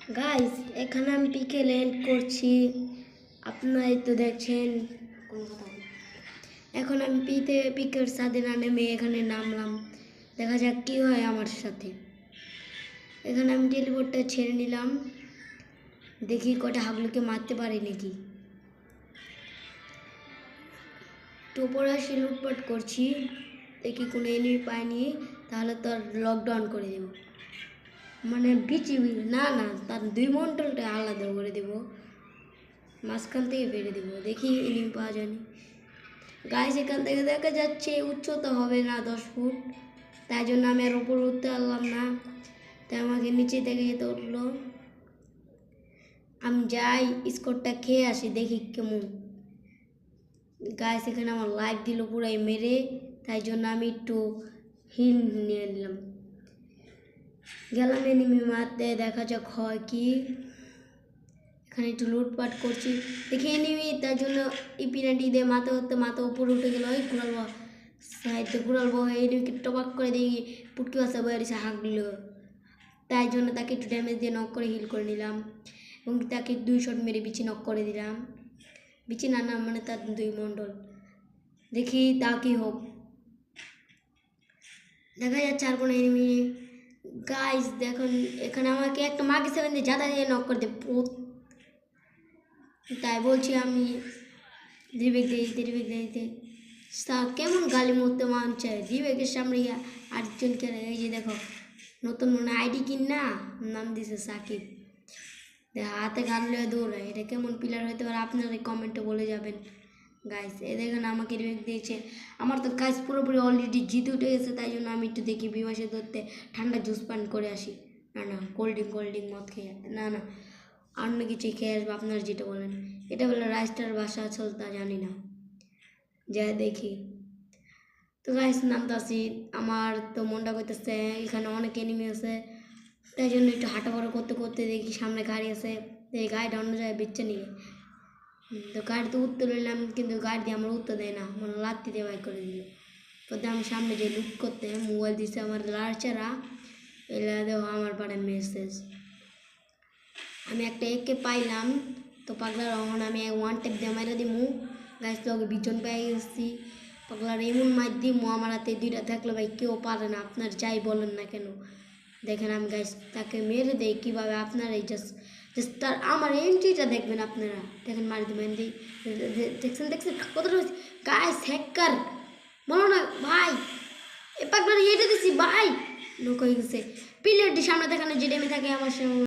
Guys, এখানে আমি পিকে land করছি। আপনারাই তো দেখছেন। এখন আমি পিকের সাথে না নেমে এখানে নামলাম। দেখা যাক কি হয় আমার সাথে। এখানে আমি টেলিপোর্টটা ছেড়ে নিলাম। দেখি কটা হাগলুকে মারতে পারি নাকি। টোপর আসি লুটপাট করছি। দেখি কোনো এনিমি পাইনি, তাহলে তো লকডাউন করে দেব। মানে না তার 2 মন্ডলটা আলাদা করে দেব, মাঝখান থেকে ফেলে দেবো। দেখি এনিমি পাওয়া যায়নি। গাইস, এখান থেকে দেখা যাচ্ছে উচ্চতা হবে না 10 ফুট, তাই জন্য আমি আর উপরে উঠতে পারলাম না। তাই আমাকে নিচে থেকে যেতে উঠলো। আমি যাই স্কোরটা খেয়ে আসি, দেখি কেমন। গাইস, এখানে আমার লাইফ দিল পুরাই মেরে, তাই জন্য আমি একটু হিল নিয়ে নিলাম। গেলাম এনিমি মারতে, দেখা যাক হয় কি। এখানে একটু লুটপাট করছি, দেখি এনিমি, তার জন্য ইপিনাটি দিয়ে মাথা উপরে উঠে গেল। ওই ঘুরালবো সাইডে, ঘুরালবো এনিমিকে টপাক করে দেখি পুটকি বাসা বেরিয়েছে হাঁক দিল। তাই জন্য তাকে একটু ড্যামেজ দিয়ে নক করে হিল করে নিলাম এবং তাকে 2 শট মেরে বিচি নক করে দিলাম। বিচি না মানে তার 2 মন্ডল। দেখি তা কি হোক। দেখা যাচ্ছে আর কোনো এনিমি। গাইস দেখুন, এখানে আমাকে একটা মাকে 7 দিয়ে জাদা দিয়ে নক করে দেয়। তাই বলছি আমি রিবেক দিতে কেমন গালি মরতে মানছে। রিবেকের সামনে আটজনকে, এই যে দেখো নতুন মনে আইডি কিন না, নাম দিছে সাকিব। হাতে গান লয়ে দৌড়ায়, এটা কেমন প্লেয়ার হতে পারে আপনারা কমেন্টে বলে যাবেন। গাইস, এ দেখেন আমাকে রিবেক দিয়েছে। আমার তো গাইস পুরোপুরি অলরেডি জিতে উঠে গেছে, তাই জন্য আমি একটু দেখি বিমাসে ধরতে ঠান্ডা জুস পান করে আসি। না কোল্ড ড্রিঙ্ক মদ খেয়ে, না অন্য কিছু খেয়ে আসবো, আপনারা যেটা বলেন। এটা বলে রাইস্টার ভাষা আসল তা জানি না, যা দেখি। তো গাইস, নামতাছি। আমার তো মনটা করতেছে এখানে অনেক এনিমি আছে, তাই জন্য একটু হাঁটাফাড়া করতে করতে দেখি সামনে গাড়ি আছে। এই গাড়িটা অন্য জায়গায় বেচছে নিয়ে, তো গাড়িতে উঠতে রইলাম, কিন্তু গাড়ি দিয়ে আমার উঠতে দেয় না, মানে লাত্তি দিয়ে বাইক করে দিল। তো আমি সামনে যে লুট করতে মোবাইল দিচ্ছে আমার লাড়চারা। এলা দেখো আমার পাড়ে মেসেজ, আমি একটা একে পাইলাম। তো পাগলার রহন আমি 1 ট্যাপ দিয়ে মাইরা দিমু। গাছ লগে 20 জন পেয়ে গেছি। পাগলার এমন মার দিমু, আমার হাতে 2টা থাকলে ভাই কেউ পারে না, আপনার যাই বলেন না কেন। দেখেন আমি গাছ তাকে মেরে দেই কীভাবে, আপনারা এই জাস্ট তার আমার এন্ট্রিটা দেখবেন আপনারা। দেখেন মারি দেবেন দিই, দেখছেন কতটা গাছ হ্যাকার বলো না ভাই। এ পাগলার এটা দিছি ভাই, লোক হয়ে গেছে। প্লেয়ারটি সামনে দেখানো যে ডেমে থাকে আমার সামনে।